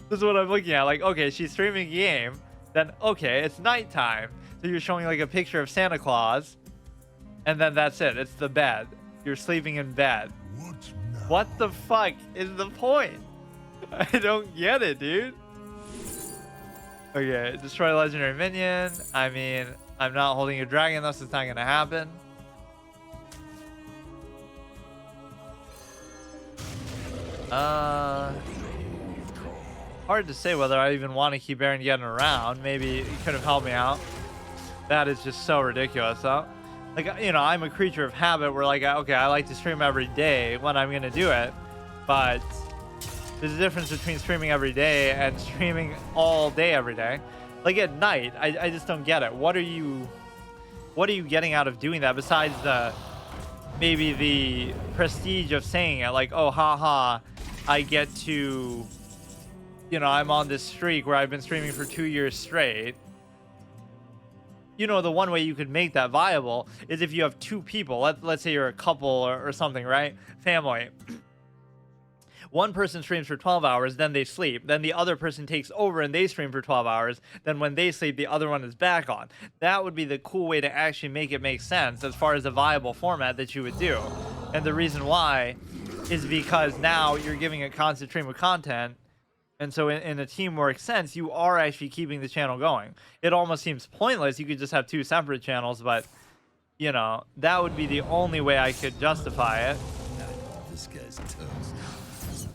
This is what I'm looking at. Like, okay, she's streaming a game. Then, okay, it's nighttime. So you're showing, like, a picture of Santa Claus. And then that's it. It's the bed. You're sleeping in bed. What the fuck is the point? I don't get it, dude. Okay, destroy legendary minion. I mean, I'm not holding a dragon, thus it's not gonna happen. Hard to say whether I even want to keep Aaron getting around. Maybe he could have helped me out. That is just so ridiculous, though. Like, you know, I'm a creature of habit where, like, okay, I like to stream every day when I'm gonna do it, but there's a difference between streaming every day and streaming all day every day. Like at night, I just don't get it. What are you getting out of doing that besides maybe the prestige of saying it? Like, oh, haha, I get to, you know, I'm on this streak where I've been streaming for 2 years straight. You know, the one way you could make that viable is if you have 2 people. Let's say you're a couple or something, right? Family. One person streams for 12 hours, then they sleep. Then the other person takes over and they stream for 12 hours. Then when they sleep, the other one is back on. That would be the cool way to actually make it make sense as far as a viable format that you would do. And the reason why is because now you're giving a constant stream of content. And so in a teamwork sense, you are actually keeping the channel going. It almost seems pointless. You could just have 2 separate channels, but, you know, that would be the only way I could justify it. This guy's toast.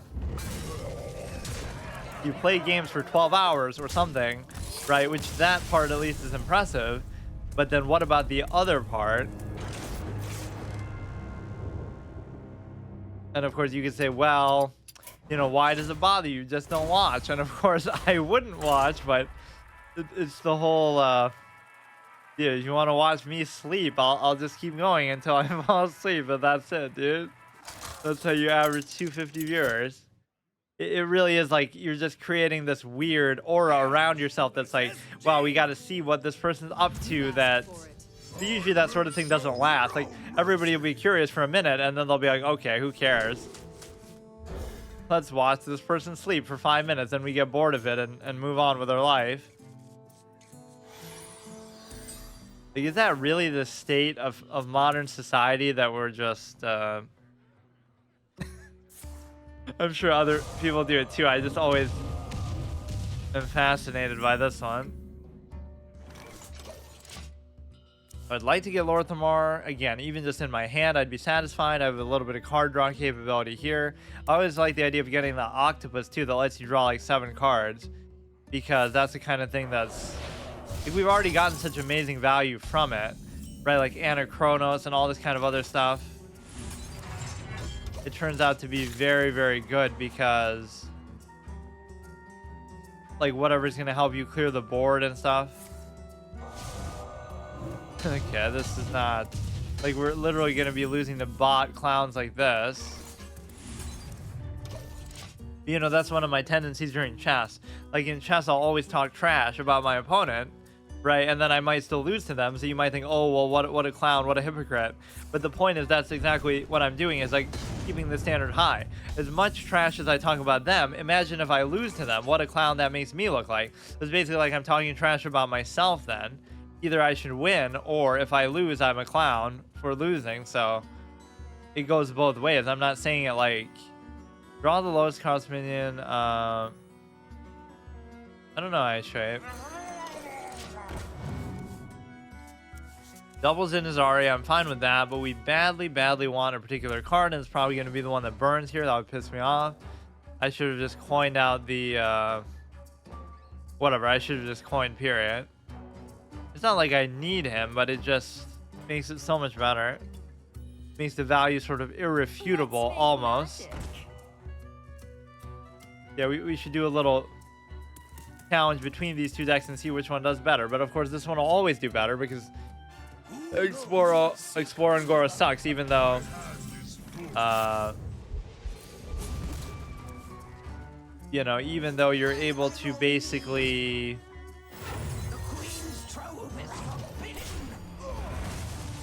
You play games for 12 hours or something, right? Which that part at least is impressive. But then what about the other part? And of course you could say, well, you know, why does it bother you? Just don't watch. And of course I wouldn't watch, but it's the whole, yeah, you want to watch me sleep, I'll just keep going until I fall asleep, but that's it, dude. That's how you average 250 viewers. It really is like you're just creating this weird aura around yourself that's like, wow, we got to see what this person's up to. That usually that sort of thing doesn't last. Like everybody will be curious for a minute and then they'll be like, okay, who cares? Let's watch this person sleep for 5 minutes and we get bored of it and move on with our life. Like, is that really the state of modern society, that we're just I'm sure other people do it too. I just always am fascinated by this one. I'd like to get Lor'themar. Again, even just in my hand, I'd be satisfied. I have a little bit of card drawing capability here. I always like the idea of getting the octopus too, that lets you draw like 7 cards. Because that's the kind of thing that's... Like, we've already gotten such amazing value from it. Right, like Anachronos and all this kind of other stuff. It turns out to be very, very good because... like whatever's going to help you clear the board and stuff. Okay, this is not... like, we're literally going to be losing to bot clowns like this. You know, that's one of my tendencies during chess. Like, in chess, I'll always talk trash about my opponent, right? And then I might still lose to them, so you might think, oh, well, what a clown, what a hypocrite. But the point is, that's exactly what I'm doing, is, like, keeping the standard high. As much trash as I talk about them, imagine if I lose to them, what a clown that makes me look like. It's basically like I'm talking trash about myself then. Either I should win, or if I lose, I'm a clown for losing. So it goes both ways. I'm not saying it like draw the lowest cost minion. I don't know, actually. Double Zin-Azshari, I'm fine with that, but we badly want a particular card, and it's probably going to be the one that burns here. That would piss me off. I should have just coined out the whatever. I should have just coined period. It's not like I need him, but it just makes it so much better. Makes the value sort of irrefutable, almost. Yeah, we should do a little challenge between these 2 decks and see which one does better. But of course, this one will always do better because Explore Angora sucks, even though you know, even though you're able to basically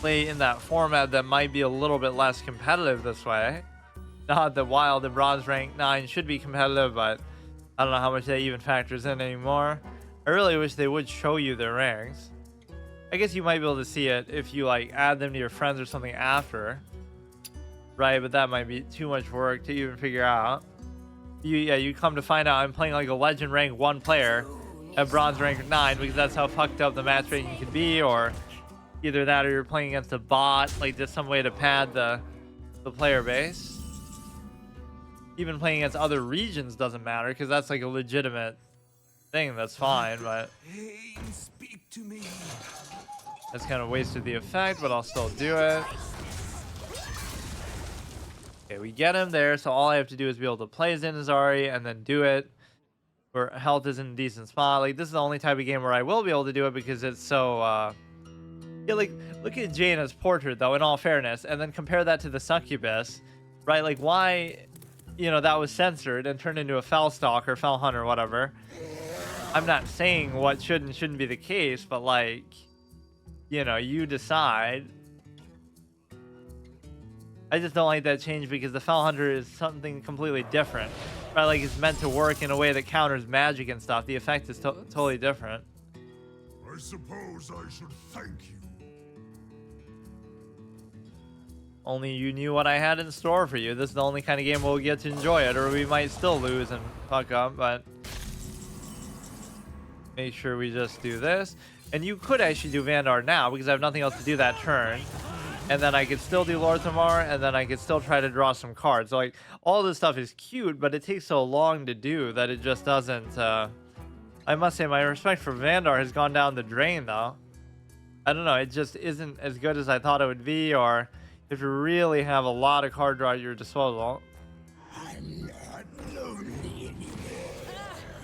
play in that format that might be a little bit less competitive this way. Not that Wild and Bronze Rank 9 should be competitive, but I don't know how much that even factors in anymore. I really wish they would show you their ranks. I guess you might be able to see it if you like add them to your friends or something after. Right, but that might be too much work to even figure out. You come to find out I'm playing like a Legend Rank 1 player at Bronze Rank 9 because that's how fucked up the matchmaking can be, or either that or you're playing against a bot, like just some way to pad the player base. Even playing against other regions doesn't matter because that's like a legitimate thing, that's fine, but Speak to me. that's kind of wasted the effect, but I'll still do it. Okay, we get him there, so all I have to do is be able to play Zin-Azshari and then do it. Where health is in a decent spot. Like, this is the only type of game where I will be able to do it because it's so, yeah, like, look at Jaina's portrait, though, in all fairness, and then compare that to the Succubus, right? Like, why, you know, that was censored and turned into a Fell Stalker, Fell Hunter, whatever. I'm not saying what should and shouldn't be the case, but, like, you know, you decide. I just don't like that change because the Fell Hunter is something completely different. Right? Like, it's meant to work in a way that counters magic and stuff. The effect is totally different. I suppose I should thank you. only you knew what I had in store for you. This is the only kind of game we'll get to enjoy it, or we might still lose and fuck up, but make sure we just do this. And you could actually do Vandar now because I have nothing else to do that turn. And then I could still do Lor'themar, and then I could still try to draw some cards. So, like, all this stuff is cute, but it takes so long to do that it just doesn't... I must say, my respect for Vandar has gone down the drain, though. I don't know, it just isn't as good as I thought it would be, or if you really have a lot of card draw at your disposal. I'm not lonely anymore.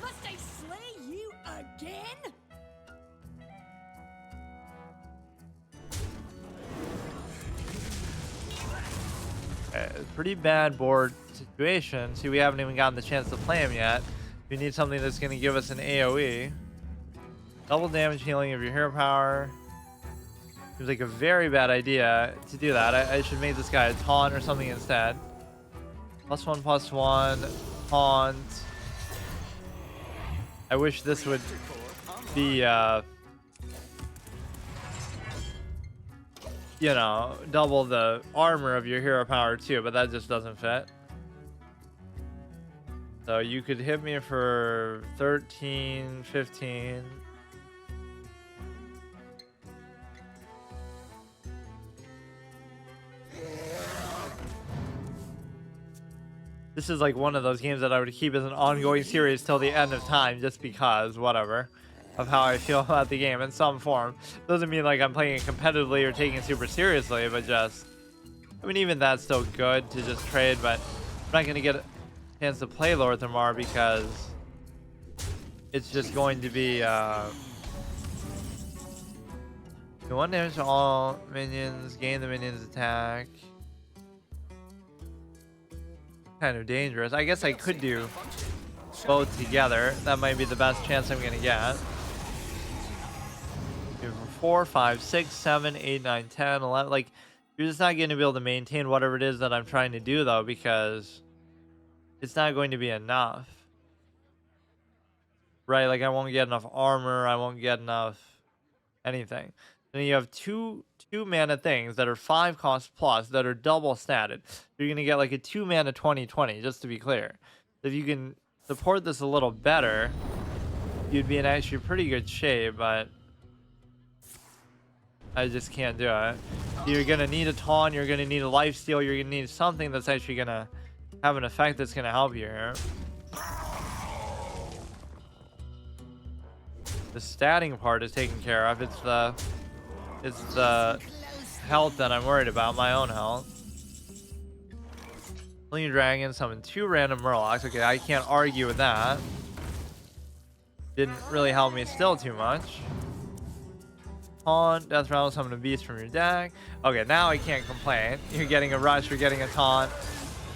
Must I slay you again? Pretty bad board situation. See, we haven't even gotten the chance to play him yet. We need something that's going to give us an AoE. Double damage healing of your hero power. Seems like a very bad idea to do that. I should make this guy a taunt or something instead. +1/+1. Taunt. I wish this would be... you know, double the armor of your hero power too, but that just doesn't fit. So you could hit me for 13, 15. This is like one of those games that I would keep as an ongoing series till the end of time, just because, whatever, of how I feel about the game in some form. Doesn't mean like I'm playing it competitively or taking it super seriously, but just, I mean, even that's still good to just trade, but I'm not going to get a chance to play Lor'themar because it's just going to be, do 1 damage to all minions, gain the minions attack. Kind of dangerous. I guess I could do both together. That might be the best chance I'm going to get. 4, 5, 6, 7, 8, 9, 10, 11. Like, you're just not going to be able to maintain whatever it is that I'm trying to do, though, because it's not going to be enough. Right? Like, I won't get enough armor. I won't get enough anything. Then you have two mana things that are 5 cost plus that are double statted. You're going to get like a 2 mana 20/20, just to be clear. If you can support this a little better, you'd be in actually pretty good shape, but I just can't do it. You're going to need a taunt, you're going to need a lifesteal, you're going to need something that's actually going to have an effect that's going to help you here. The statting part is taken care of. It's the health that I'm worried about, my own health. Clean Dragon, summon 2 random Murlocs. Okay, I can't argue with that. Didn't really help me still too much. Taunt, Death Rattle, summon a beast from your deck. Okay, now I can't complain. You're getting a rush, you're getting a taunt.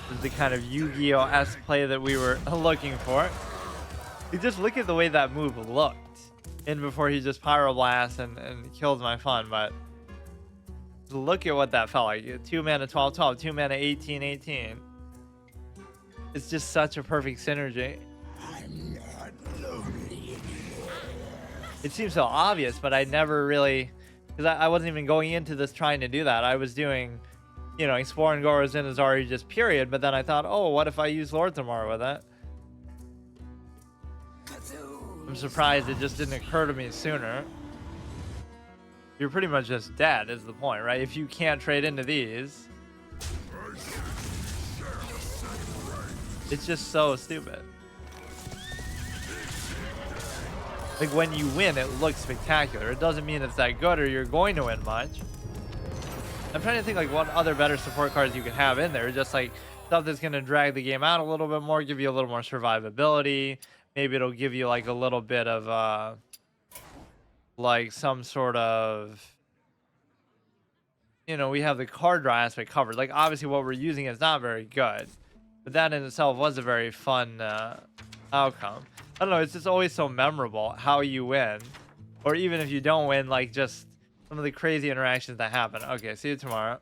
This is the kind of Yu-Gi-Oh-esque play that we were looking for. You just look at the way that move looked. In before he just Pyroblast and kills my fun, but look at what that felt like. 2 mana 12/12, 2 mana 18/18. It's just such a perfect synergy. I'm not lonely anymore. It seems so obvious, but I never really, because I wasn't even going into this trying to do that. I was doing, you know, exploring Goro's Zin-Azshari just period, but then I thought, oh, what if I use Lor'themar with it? I'm surprised it just didn't occur to me sooner. You're pretty much just dead is the point, right? If you can't trade into these, it's just so stupid. Like, when you win, it looks spectacular. It doesn't mean it's that good or you're going to win much. I'm trying to think like what other better support cards you could have in there. Just like stuff that's going to drag the game out a little bit more, give you a little more survivability. Maybe it'll give you like a little bit of like some sort of, you know, we have the card draw aspect covered. Like, obviously what we're using is not very good, but that in itself was a very fun outcome. I don't know, it's just always so memorable how you win, or even if you don't win, like just some of the crazy interactions that happen. Okay, see you tomorrow.